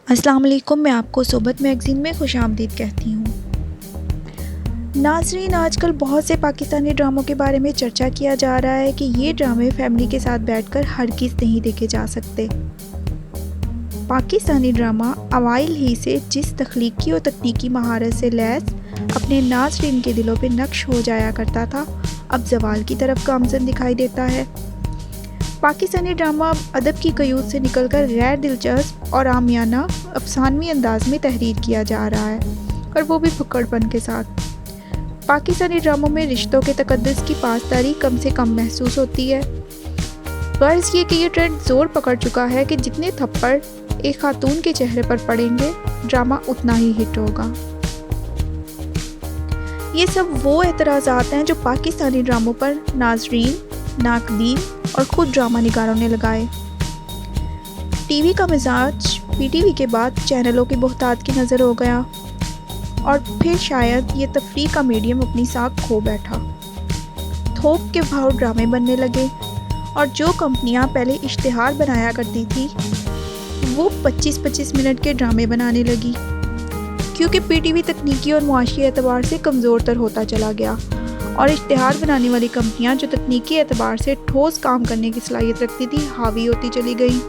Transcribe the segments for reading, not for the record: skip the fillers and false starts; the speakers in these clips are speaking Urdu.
السلام علیکم، میں آپ کو صحبت میگزین میں خوش آمدید کہتی ہوں۔ ناظرین، آج کل بہت سے پاکستانی ڈراموں کے بارے میں چرچا کیا جا رہا ہے کہ یہ ڈرامے فیملی کے ساتھ بیٹھ کر ہرگز نہیں دیکھے جا سکتے۔ پاکستانی ڈرامہ اوائل ہی سے جس تخلیقی اور تکنیکی مہارت سے لیس اپنے ناظرین کے دلوں پہ نقش ہو جایا کرتا تھا، اب زوال کی طرف گامزن دکھائی دیتا ہے۔ پاکستانی ڈرامہ اب ادب کی قیود سے نکل کر غیر دلچسپ اور عامیانہ افسانوی انداز میں تحریر کیا جا رہا ہے، اور وہ بھی پھکڑ پن کے ساتھ۔ پاکستانی ڈراموں میں رشتوں کے تقدس کی پاسداری کم سے کم محسوس ہوتی ہے۔ غرض یہ کہ یہ ٹرینڈ زور پکڑ چکا ہے کہ جتنے تھپڑ ایک خاتون کے چہرے پر پڑیں گے، ڈرامہ اتنا ہی ہٹ ہوگا۔ یہ سب وہ اعتراضات ہیں جو پاکستانی ڈراموں پر ناظرین، ناقدین اور خود ڈرامہ نگاروں نے لگائے۔ ٹی وی کا مزاج پی ٹی وی کے بعد چینلوں کے بہتات کی نظر ہو گیا، اور پھر شاید یہ تفریح کا میڈیم اپنی ساکھ کھو بیٹھا۔ تھوک کے بھاؤ ڈرامے بننے لگے، اور جو کمپنیاں پہلے اشتہار بنایا کرتی تھی وہ 25-25 منٹ کے ڈرامے بنانے لگی، کیونکہ پی ٹی وی تکنیکی اور معاشی اعتبار سے کمزور تر ہوتا چلا گیا، اور اشتہار بنانے والی کمپنیاں جو تکنیکی اعتبار سے ٹھوس کام کرنے کی صلاحیت رکھتی تھی حاوی ہوتی چلی گئیں۔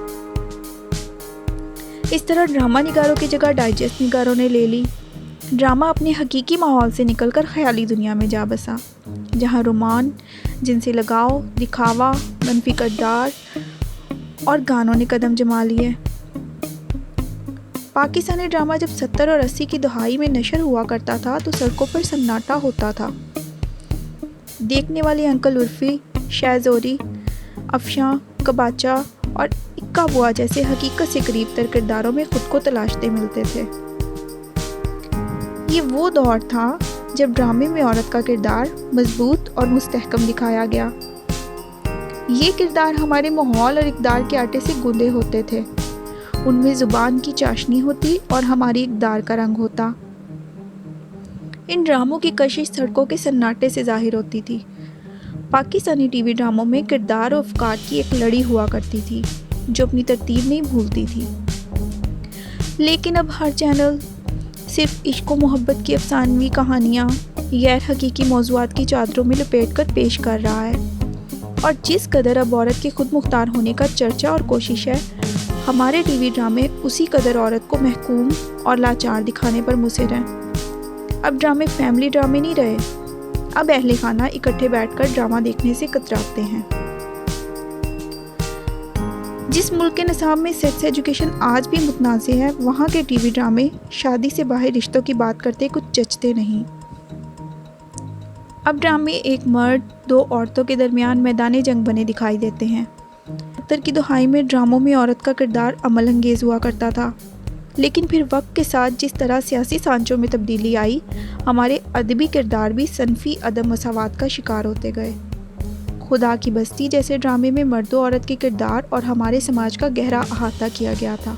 اس طرح ڈرامہ نگاروں کی جگہ ڈائجسٹ نگاروں نے لے لی۔ ڈرامہ اپنے حقیقی ماحول سے نکل کر خیالی دنیا میں جا بسا، جہاں رومان، جنسی لگاؤ، دکھاوا، منفی کردار اور گانوں نے قدم جما لیے۔ پاکستانی ڈرامہ جب 70 اور 80 کی دہائی میں نشر ہوا کرتا تھا تو سڑکوں پر سناٹا ہوتا تھا۔ دیکھنے والے انکل عرفی، شہزوری، افشاں، کباچا اور اکا بوا جیسے حقیقت سے قریب تر کرداروں میں خود کو تلاشتے ملتے تھے۔ یہ وہ دور تھا جب ڈرامے میں عورت کا کردار مضبوط اور مستحکم دکھایا گیا۔ یہ کردار ہمارے ماحول اور اقدار کے آٹے سے گوندے ہوتے تھے، ان میں زبان کی چاشنی ہوتی اور ہماری اقدار کا رنگ ہوتا۔ ان ڈراموں کی کشش سڑکوں کے سناٹے سے ظاہر ہوتی تھی۔ پاکستانی ٹی وی ڈراموں میں کردار اور افکار کی ایک لڑی ہوا کرتی تھی جو اپنی ترتیب نہیں بھولتی تھی۔ لیکن اب ہر چینل صرف عشق و محبت کی افسانوی کہانیاں غیر حقیقی موضوعات کی چادروں میں لپیٹ کر پیش کر رہا ہے، اور جس قدر اب عورت کے خود مختار ہونے کا چرچا اور کوشش ہے، ہمارے ٹی وی ڈرامے اسی قدر عورت کو محکوم اور لاچار دکھانے پر مصر ہیں۔ اب ڈرامے فیملی ڈرامے نہیں رہے، اب اہل خانہ اکٹھے بیٹھ کر ڈرامہ دیکھنے سے کتراتے ہیں۔ جس ملک کے نصاب میں سیکس ایجوکیشن آج بھی متنازع ہے، وہاں کے ٹی وی ڈرامے شادی سے باہر رشتوں کی بات کرتے کچھ جچتے نہیں۔ اب ڈرامے ایک مرد، دو عورتوں کے درمیان میدان جنگ بنے دکھائی دیتے ہیں۔ 70 کی دہائی میں ڈراموں میں عورت کا کردار عمل انگیز ہوا کرتا تھا، لیکن پھر وقت کے ساتھ جس طرح سیاسی سانچوں میں تبدیلی آئی، ہمارے ادبی کردار بھی صنفی عدم مساوات کا شکار ہوتے گئے۔ خدا کی بستی جیسے ڈرامے میں مرد و عورت کے کردار اور ہمارے سماج کا گہرا احاطہ کیا گیا تھا۔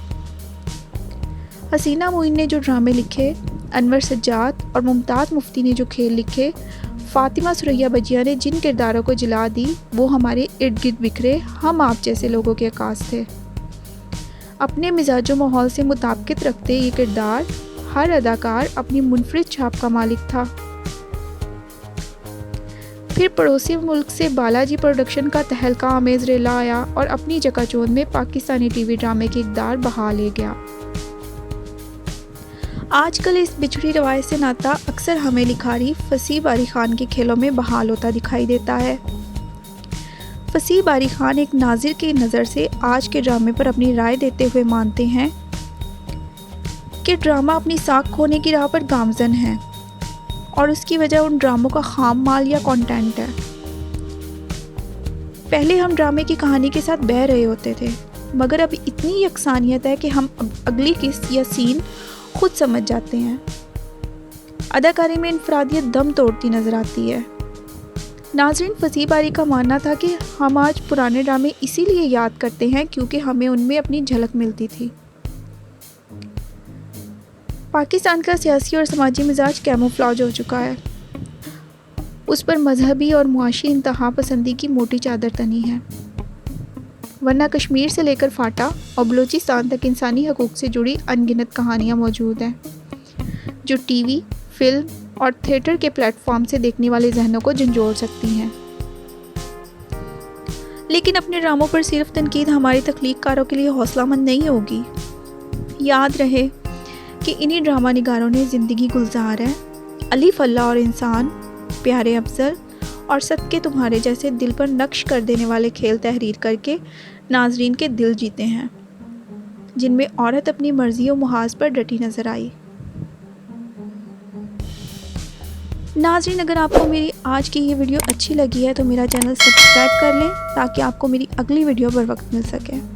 حسینہ معین نے جو ڈرامے لکھے، انور سجاد اور ممتاز مفتی نے جو کھیل لکھے، فاطمہ ثریا بجیا نے جن کرداروں کو جلا دی، وہ ہمارے ارد گرد بکھرے ہم آپ جیسے لوگوں کے عکاس تھے۔ اپنے مزاج و ماحول سے مطابقت رکھتے یہ کردار، ہر اداکار اپنی منفرد چھاپ کا مالک تھا۔ پھر پڑوسی ملک سے بالاجی پروڈکشن کا تہلکہ آمیز ریلا آیا اور اپنی چکا چوندھ میں پاکستانی ٹی وی ڈرامے کی اقدار بہا لے گیا۔ آج کل اس بچھڑی روایت سے ناتا اکثر ہمیں لکھاری فصیح باری خان کے کھیلوں میں بحال ہوتا دکھائی دیتا ہے۔ فصیح باری خان ایک ناظر کی نظر سے آج کے ڈرامے پر اپنی رائے دیتے ہوئے مانتے ہیں کہ ڈرامہ اپنی ساکھ کھونے کی راہ پر گامزن ہے، اور اس کی وجہ ان ڈراموں کا خام مال یا کانٹینٹ ہے۔ پہلے ہم ڈرامے کی کہانی کے ساتھ بہہ رہے ہوتے تھے، مگر اب اتنی یکسانیت ہے کہ ہم اگلی قسط یا سین خود سمجھ جاتے ہیں۔ اداکاری میں انفرادیت دم توڑتی نظر آتی ہے۔ ناظرین، فصیح باری کا ماننا تھا کہ ہم آج پرانے ڈرامے اسی لیے یاد کرتے ہیں کیونکہ ہمیں ان میں اپنی جھلک ملتی تھی۔ پاکستان کا سیاسی اور سماجی مزاج کیموفلاج ہو چکا ہے، اس پر مذہبی اور معاشی انتہا پسندی کی موٹی چادر تنی ہے، ورنہ کشمیر سے لے کر فاٹا اور بلوچستان تک انسانی حقوق سے جڑی ان گنت کہانیاں موجود ہیں جو ٹی وی، فلم اور تھیٹر کے پلیٹ فارم سے دیکھنے والے ذہنوں کو جھنجھوڑ سکتی ہیں۔ لیکن اپنے ڈراموں پر صرف تنقید ہماری تخلیق کاروں کے لیے حوصلہ مند نہیں ہوگی۔ یاد رہے کہ انہی ڈرامہ نگاروں نے زندگی گلزار ہے، الف اللہ اور انسان، پیارے افضل اور صدقے تمہارے جیسے دل پر نقش کر دینے والے کھیل تحریر کر کے ناظرین کے دل جیتے ہیں، جن میں عورت اپنی مرضی و محاذ پر ڈٹی نظر آئی۔ ناظرین، اگر آپ کو میری آج کی یہ ویڈیو اچھی لگی ہے تو میرا چینل سبسکرائب کر لیں تاکہ آپ کو میری اگلی ویڈیو بر وقت مل سکے۔